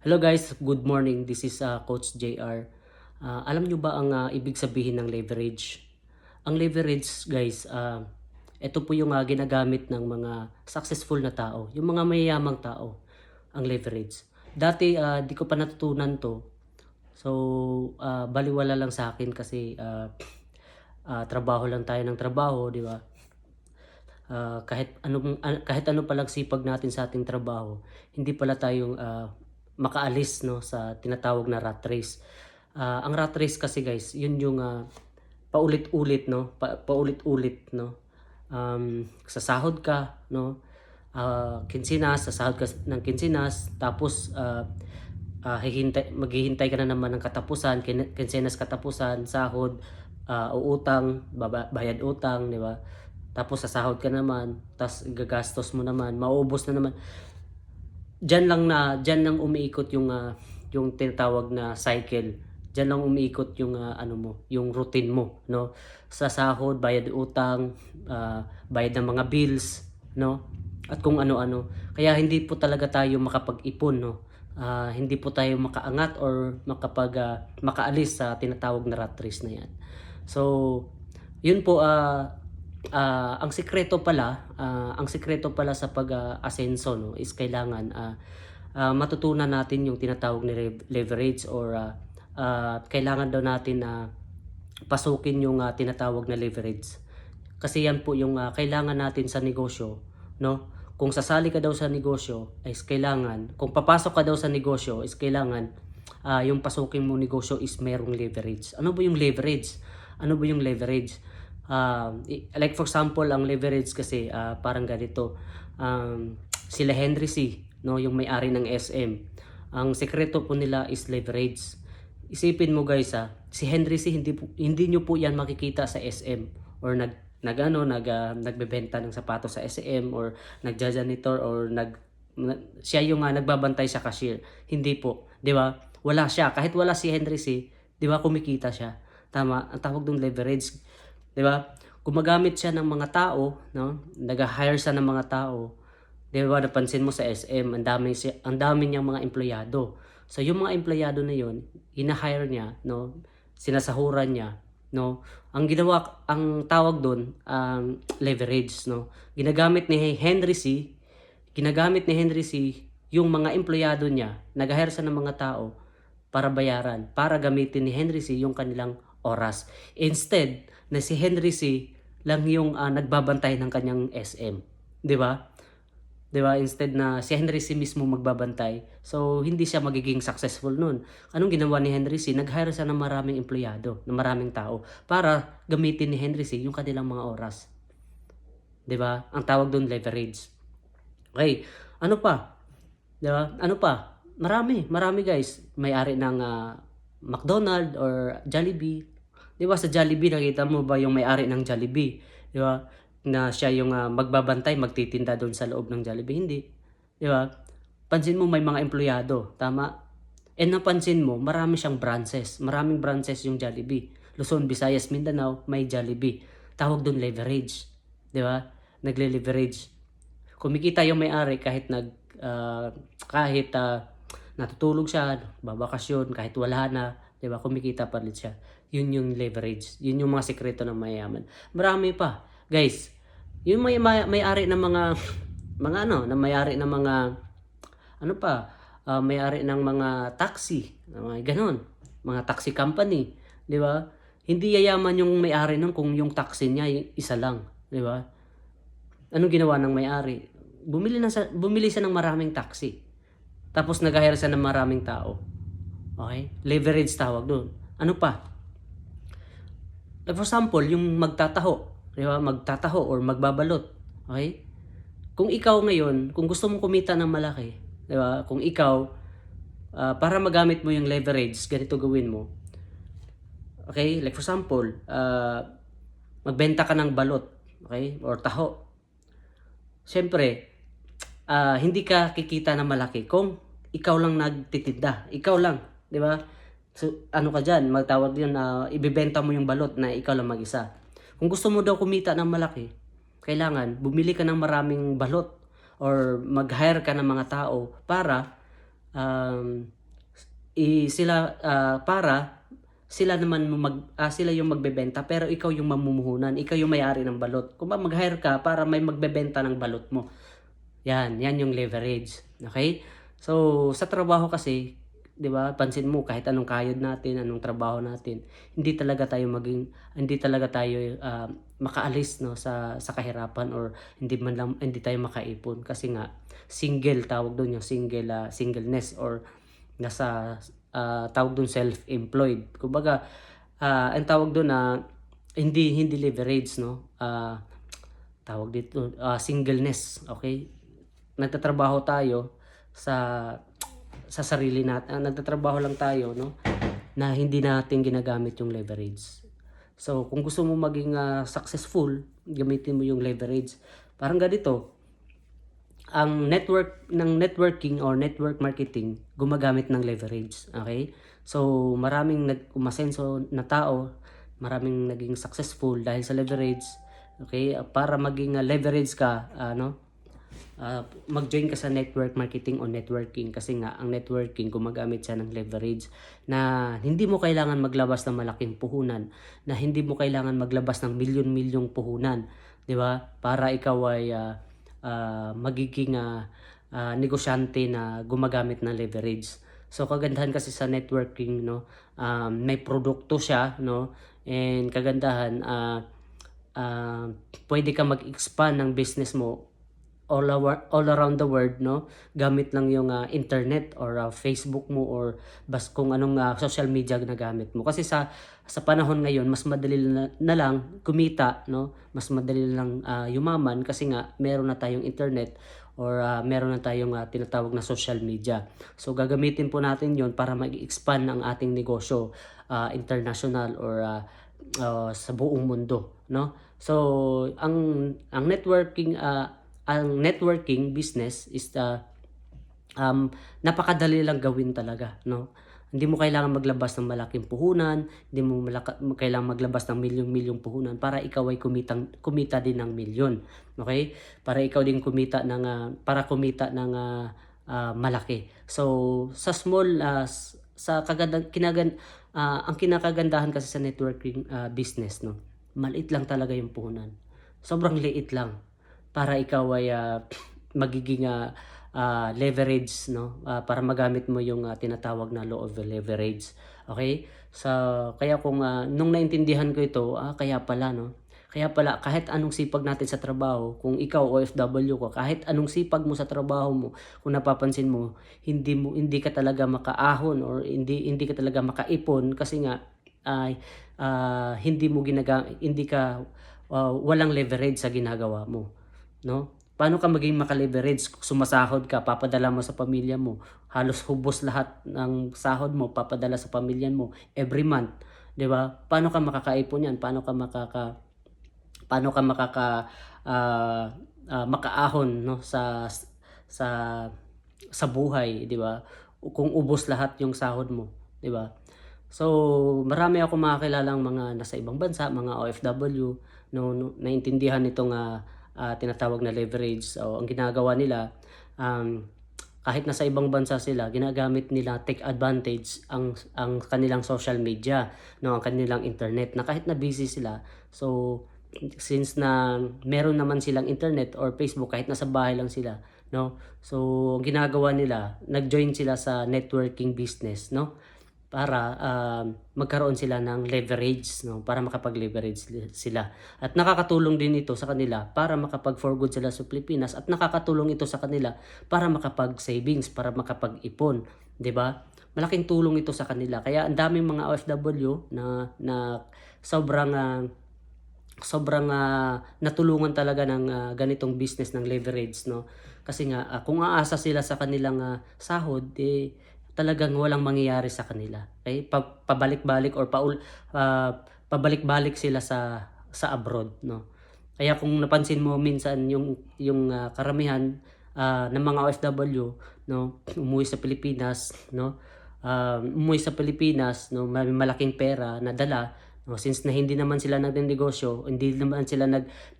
Hello guys, good morning. This is Coach JR. Alam nyo ba ang ibig sabihin ng leverage? Ang leverage guys, ito po yung ginagamit ng mga successful na tao, yung mga mayayamang tao, ang leverage. Dati di ko pa natutunan to. So baliwala lang sa akin kasi trabaho lang tayo ng trabaho, di ba? Kahit ano pa lang sipag natin sa ating trabaho, hindi pala tayong makaalis no sa tinatawag na rat race. Ang rat race kasi guys, yun yung paulit-ulit no, paulit-ulit no. Sa sahod ka no, kinsinas, sasahod ka ng kinsinas, tapos maghihintay ka na naman ng katapusan, kinsinas katapusan, sahod, uutang, bayad utang, di ba? Tapos sasahod ka naman, tapos gagastos mo naman, mauubos na naman. Diyan lang umiikot yung tinatawag na cycle. Diyan lang umiikot yung ano mo, yung routine mo, no? Sa sahod, bayad utang, bayad ng mga bills, no? At kung ano-ano. Kaya hindi po talaga tayo makapag-ipon, no? Hindi po tayo makaangat or makaalis sa tinatawag na rat race na yan. So, yun po ang sikreto pala sa pag-asenso no is kailangan matutunan natin yung tinatawag ni leverage or kailangan daw natin na pasukin yung tinatawag na leverage. Kasi yan po yung kailangan natin sa negosyo, no? Kung sasali ka daw sa negosyo, is kailangan, kung papasok ka daw sa negosyo, is kailangan yung pasukin mo negosyo is merong leverage. Ano ba yung leverage? Ano ba yung leverage? Like for example, ang leverage kasi parang ganito. Sila Henry C, no, yung may-ari ng SM. Ang sekreto po nila is leverage. Isipin mo guys si Henry C hindi niyo po yan makikita sa SM or nagbebenta ng sapatos sa SM or nagja-janitor or siya yung nagbabantay sa cashier. Hindi po, 'di ba? Wala siya. Kahit wala si Henry C, 'di ba kumikita siya. Tama, ang tawag dong leverage. 'Di ba? Gumagamit siya ng mga tao, no? Nag-hire siya ng mga tao. 'Di ba? Napansin mo sa SM, ang dami niyang mga empleyado. So yung mga empleyado na 'yon, hina-hire niya, no? Sinasahuran niya, no? Ang tawag doon, leverage, no? Ginagamit ni Henry C yung mga empleyado niya, nag-hire siya ng mga tao para bayaran, para gamitin ni Henry C yung kanilang oras. Instead, na si Henry C lang yung nagbabantay ng kanyang SM. 'Di ba? 'Di ba? Instead na si Henry C mismo magbabantay. So, hindi siya magiging successful noon. Anong ginawa ni Henry C? Nag-hire siya ng maraming empleyado, ng maraming tao para gamitin ni Henry C yung kanilang mga oras. 'Di ba? Ang tawag doon leverage. Okay, ano pa? 'Di ba? Ano pa? Marami guys. May-ari ng McDonald's or Jollibee. 'Di ba sa Jollibee nakita mo ba yung may-ari ng Jollibee? 'Di ba? Na siya yung magbabantay, magtitinda doon sa loob ng Jollibee. Hindi. 'Di ba? Pansin mo may mga empleyado, tama? And napansin mo, marami siyang branches. Maraming branches yung Jollibee. Luzon, Visayas, Mindanao, may Jollibee. Tawag doon leverage. 'Di ba? Nagle-leverage. Kumikita yung may-ari kahit natutulog siya, babakasyon, kahit wala na, 'di ba? Kumikita pa rin siya. Yun yung leverage. Yun yung mga sekreto ng mayaman. Marami pa. Guys, yung may-ari ng mga na may-ari ng mga ano pa, may-ari ng mga taxi, mga ganon, mga taxi company, 'di ba? Hindi yayaman yung may-ari nun kung yung taxi niya isa lang, 'di ba? Anong ginawa ng may-ari? Bumili siya ng maraming taxi. Tapos nag-hire siya ng maraming tao. Okay? Leverage tawag doon. Ano pa? Like for example, yung magtataho, 'di ba? Magtataho or magbabalot. Okay? Kung ikaw ngayon, kung gusto mong kumita ng malaki, 'di ba? Kung ikaw para magamit mo yung leverage, ganito gawin mo. Okay? Like for example, magbenta ka ng balot, okay? Or taho. Siyempre, hindi ka kikita ng malaki kung ikaw lang nagtitinda. Ikaw lang, 'di ba? So, ano ka diyan, magtawag din na ibebenta mo yung balot na ikaw lang mag-isa. Kung gusto mo daw kumita ng malaki, kailangan bumili ka ng maraming balot or mag-hire ka ng mga tao para um, sila para sila naman sila yung magbebenta pero ikaw yung mamumuhunan, ikaw yung may-ari ng balot. Kung ba mag-hire ka para may magbebenta ng balot mo. Yan yung leverage. Okay? So, sa trabaho kasi, 'di ba? Pansin mo kahit anong kayod natin, anong trabaho natin, hindi talaga tayo makaalis no sa kahirapan, or hindi tayo makaipon kasi nga single, tawag doon yung singleness, or nasa tawag doon self-employed. Kumbaga, ang tawag doon na hindi leverage, no? Tawag dito singleness, okay? Nagtatrabaho tayo sa sarili natin, nagtatrabaho lang tayo, no, na hindi natin ginagamit yung leverage. So kung gusto mo maging successful, gamitin mo yung leverage. Parang ganito, ang networking or network marketing gumagamit ng leverage. Okay? So maraming umasenso na tao, maraming naging successful dahil sa leverage. Okay? Para maging leverage ka, mag-join ka sa network marketing o networking, kasi nga ang networking gumagamit siya ng leverage na hindi mo kailangan maglabas ng malaking puhunan, na hindi mo kailangan maglabas ng milyon-milyong puhunan, 'di ba? Para ikaw ay magiging negosyante na gumagamit ng leverage. So kagandahan kasi sa networking, no, may produkto siya, no, and kagandahan pwede ka mag-expand ng business mo all around the world, no, gamit lang yung internet or Facebook mo, or kung anong social media na gamit mo. Kasi sa panahon ngayon mas madali na lang kumita, no, mas madali lang yumaman kasi nga meron na tayong internet, or meron na tayong tinatawag na social media. So gagamitin po natin yon para mag-expand ang ating negosyo international, or sa buong mundo, no. So ang networking business is napakadali lang gawin talaga, no. Hindi mo kailangan maglabas ng malaking puhunan, hindi mo kailangan maglabas ng milyong-milyong puhunan para ikaw ay kumita din ng milyon. Okay? Para ikaw din kumita ng malaki. So sa small sa ang kinakagandahan kasi sa networking business, no, maliit lang talaga yung puhunan. Sobrang liit lang para ikaw ay magiging leverage, no, para magamit mo yung tinatawag na law of leverage. Okay? So kaya kung nung naintindihan ko ito, kaya pala, no, kaya pala kahit anong sipag natin sa trabaho, kung ikaw OFW ka, kahit anong sipag mo sa trabaho mo, kung napapansin mo, hindi ka talaga makaahon, or hindi ka talaga makaipon kasi nga hindi ka walang leverage sa ginagawa mo, no? Paano ka maging maka-leverage? Sumasahod ka, papadala mo sa pamilya mo. Halos hubos lahat ng sahod mo, papadala sa pamilya mo every month, 'di ba? Paano ka makakaipon 'yan? Paano ka makaahon, no, sa sa buhay, 'di ba? Kung ubos lahat yung sahod mo, 'di ba? So, marami akong makikilalang mga nasa ibang bansa, mga OFW, no, naintindihan itong tinatawag na leverage. So, ang ginagawa nila, kahit nasa ibang bansa sila, ginagamit nila, take advantage ang kanilang social media, no, ang kanilang internet, na kahit na busy sila. So, since na meron naman silang internet or Facebook, kahit nasa bahay lang sila, no. So, ang ginagawa nila, nag-join sila sa networking business, no, para magkaroon sila ng leverage, no, para makapag-leverage sila. At nakakatulong din ito sa kanila para makapag-for good sila sa Pilipinas, at nakakatulong ito sa kanila para makapag-savings, para makapag-ipon, 'di ba? Malaking tulong ito sa kanila. Kaya ang daming mga OFW na sobrang natulungan talaga ng ganitong business ng leverage, no. Kasi nga kung aasa sila sa kanilang sahod, talagang walang mangyayari sa kanila. Okay? Pabalik-balik or pabalik-balik sila sa abroad, no. Kaya kung napansin mo minsan yung karamihan ng mga OFW, no, umuwi sa Pilipinas, no. No, may malaking pera na dala, no, since na hindi naman sila nagnenegosyo, hindi naman sila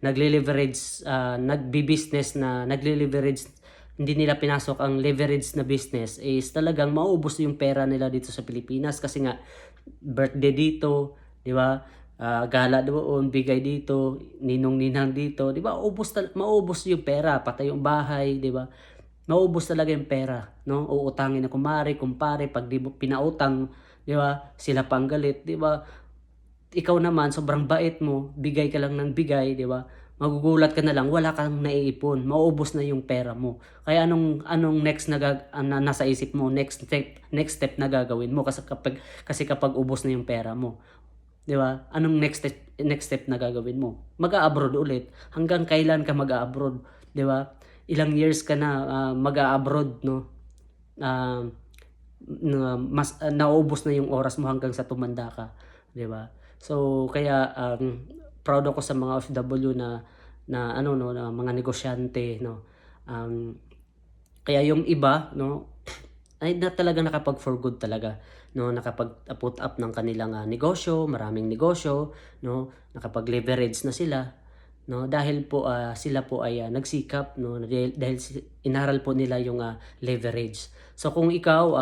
nagle-leverage, nagbi-business na nagle-leverage hindi nila pinasok ang leverage na business is talagang mauubos yung pera nila dito sa Pilipinas kasi nga birthday dito, 'di ba? Gala doon, bigay dito, ninong-ninang dito, 'di ba? Maubos yung pera, pati yung bahay, 'di ba? Maubos talaga yung pera, no? Uutangin na kumare, kumpare, pag di mo pinautang, 'di ba? Sila pang galit, 'di ba? Ikaw naman sobrang bait mo, bigay ka lang ng bigay, 'di ba? Magugulat ka na lang wala kang naiipon, mauubos na yung pera mo. Kaya anong next na, na nasa isip mo, next step na gagawin mo kasi kapag ubos na yung pera mo, 'di ba? Anong next step na gagawin mo? Mag-a-abroad ulit. Hanggang kailan ka mag-a-abroad, 'di ba? Ilang years ka na mag-a-abroad, no? Ah, nauubos na yung oras mo hanggang sa tumanda ka, 'di ba? So kaya proud ako sa mga OFW na ano, no, na mga negosyante, no. Um, Kaya yung iba, no, ay na talagang nakapag for good talaga, no, nakapag-put up ng kanilang negosyo, maraming negosyo, no, nakapag-leverage na sila, no, dahil po sila po ay nagsikap, no, dahil inaral po nila yung leverage. So kung ikaw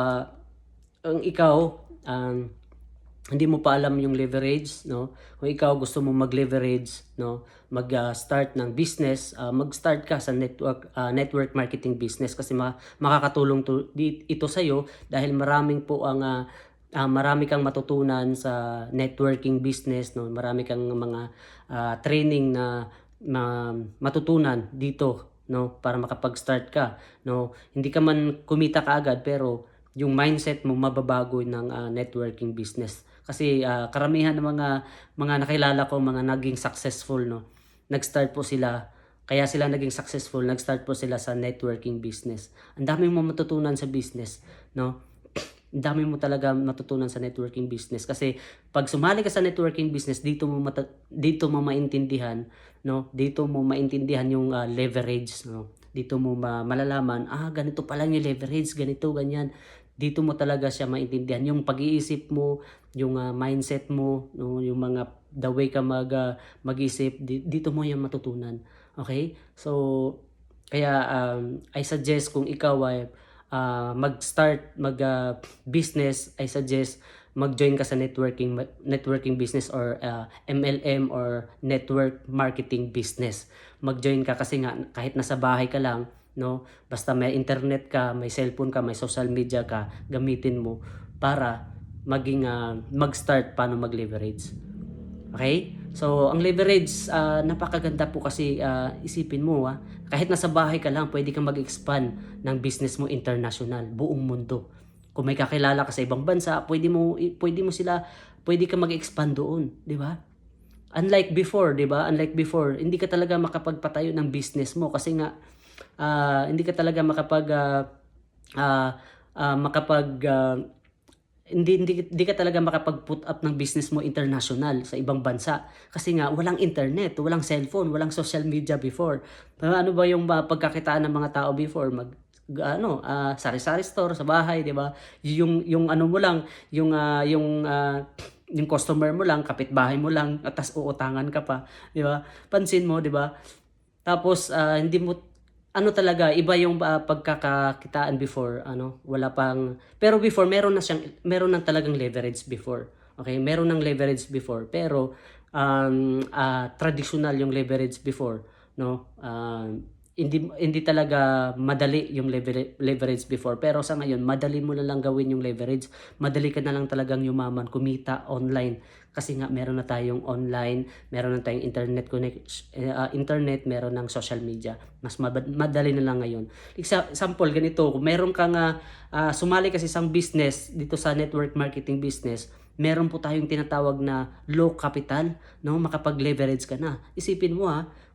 ang hindi mo pa alam yung leverage, no? Kung ikaw gusto mo mag-leverage, no, mag-start ng business, mag-start ka sa network marketing business kasi makakatulong ito sa iyo dahil marami kang matutunan sa networking business, no. Marami kang mga training na matutunan dito, no, para makapag-start ka, no. Hindi ka man kumita kaagad pero yung mindset mo mababago ng networking business. Kasi karamihan ng mga nakilala ko, mga naging successful, no. Nag-start po sila, kaya sila naging successful, nag-start po sila sa networking business. Ang dami mo matutunan sa business, no. Ang dami mo talaga matutunan sa networking business kasi pag sumali ka sa networking business dito mo maintindihan, no, dito mo maintindihan yung leverage, no. Dito mo malalaman ganito pala yung leverage, ganito ganyan. Dito mo talaga siya maintindihan yung pag-iisip mo, yung mindset mo, no, yung mga the way ka mag-isip, dito mo yan matutunan. Okay? So kaya I suggest kung ikaw ay mag-start business, I suggest mag-join ka sa networking business or MLM or network marketing business. Mag-join ka kasi nga kahit nasa bahay ka lang, no, basta may internet ka, may cellphone ka, may social media ka, gamitin mo para mag-start paano mag-leverage. Okay? So, ang leverage, napakaganda po kasi isipin mo, kahit nasa bahay ka lang, pwede kang mag-expand ng business mo international, buong mundo. Kung may kakilala ka sa ibang bansa, pwede ka mag-expand doon, di ba? Unlike before, di ba? Unlike before, hindi ka talaga makapagpatayo ng business mo kasi nga hindi ka talaga hindi ka talaga makapag-put up ng business mo international sa ibang bansa kasi nga walang internet, walang cellphone, walang social media before. Ano ba yung pagkakitaan ng mga tao before? Sari-sari store sa bahay, 'di ba? Yung ano mo lang, yung customer mo lang, kapitbahay mo lang, at tas uutangan ka pa, 'di ba? Pansin mo, 'di ba? Tapos hindi mo talaga iba yung pagkakakitaan before, wala pang, pero before meron ng talagang leverage before. Okay, meron ng leverage before pero traditional yung leverage before, no. Hindi talaga madali yung leverage before pero sa ngayon madali mo na lang gawin yung leverage. Madali ka na lang talagang yumaman, kumita online kasi nga meron na tayong online, meron na tayong internet, meron ng social media. Mas madali na lang ngayon. Example ganito, kung meron kang sumali kasi isang business dito sa network marketing business, meron po tayong tinatawag na low capital, no, makapag-leverage ka na. Isipin mo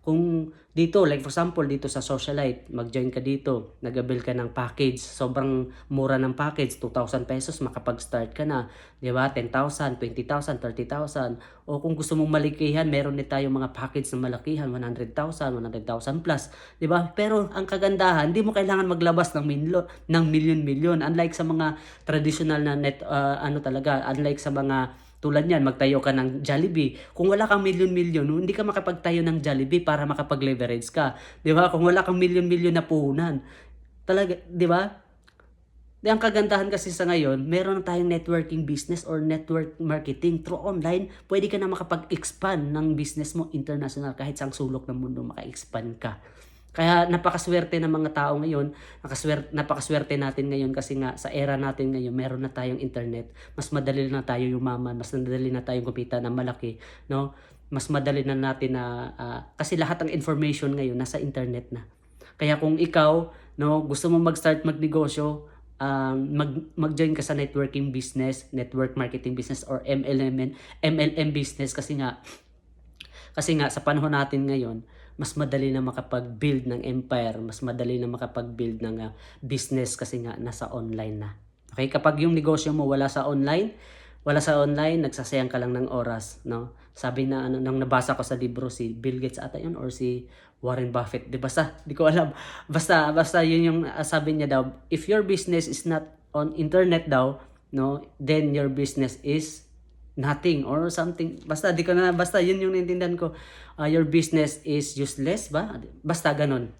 kung dito, like for example, dito sa Socialite, mag-join ka dito, nag-avail ka ng package, sobrang mura ng package, 2,000 pesos, makapag-start ka na, di ba? 10,000, 20,000, 30,000. O kung gusto mong malikihan, meron din tayong mga package na malakihan, 100,000, 100,000 plus, di ba? Pero ang kagandahan, hindi mo kailangan maglabas ng milyon-milyon. Unlike sa mga traditional na unlike sa mga tulad niyan, magtayo ka ng Jollibee. Kung wala kang milyon-milyon, hindi ka makapagtayo ng Jollibee para makapag-leverage ka. 'Di ba? Kung wala kang milyon-milyon na puhunan, Talaga, 'di ba? Di ang kagandahan kasi sa ngayon, meron na tayong networking business or network marketing through online. Pwede ka na makapag-expand ng business mo international kahit saang sulok ng mundo maka-expand ka. Kaya napakaswerte ng mga tao ngayon, napakaswerte natin ngayon kasi nga sa era natin ngayon, meron na tayong internet. Mas madali na tayo yumaman, mas madali na tayong kumita ng malaki, no? Mas madali na natin na kasi lahat ng information ngayon nasa internet na. Kaya kung ikaw, no, gusto mo mag-start magnegosyo, mag-join ka sa networking business, network marketing business or MLM business kasi nga sa panahon natin ngayon, mas madali na makapag-build ng empire, mas madali na makapag-build ng business kasi nga nasa online na. Okay, kapag yung negosyo mo wala sa online, nagsasayang ka lang ng oras, no? Sabi na ano nang nabasa ko sa libro si Bill Gates ata yun or si Warren Buffett, di basta, di ko alam. Basta yun yung sabi niya daw, if your business is not on internet daw, no, then your business is nothing or something. Basta yun yung naintindihan ko. Your business is useless ba? Basta ganun.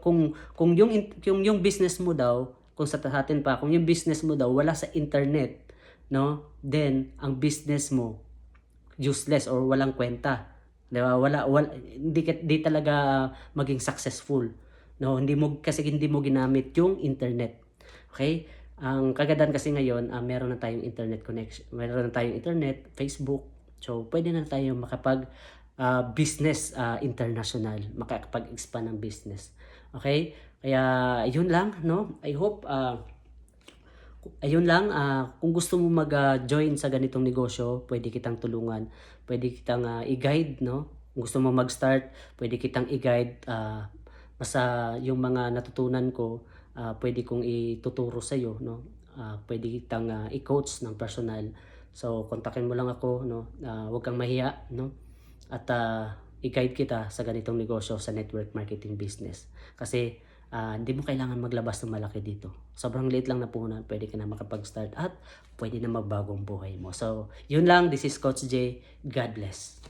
Kung yung business mo daw, kung sa atin pa, kung yung business mo daw wala sa internet, no? Then ang business mo useless or walang kwenta. 'Di ba? Hindi talaga maging successful. No, hindi mo ginamit yung internet. Okay? Ang kagandahan kasi ngayon, meron na tayong internet connection, meron na tayong internet, Facebook. So, pwede na tayo makapag business international, makakapag-expand ng business. Okay? Kaya, yun lang, no? I hope ayun lang, kung gusto mo mag-join sa ganitong negosyo, pwede kitang tulungan, pwede kitang i-guide, no? Kung gusto mo mag-start, pwede kitang i-guide, basta yung mga natutunan ko, pwede kong ituturo sa iyo, no? Pwede kitang i-coach ng personal. So, kontakin mo lang ako, no? Huwag kang mahiya, no? At i-guide kita sa ganitong negosyo sa network marketing business. Kasi hindi mo kailangan maglabas ng malaki dito. Sobrang liit lang na puhunan, pwede ka na makapag-start at pwede na magbagong buhay mo. So, yun lang. This is Coach J. God bless.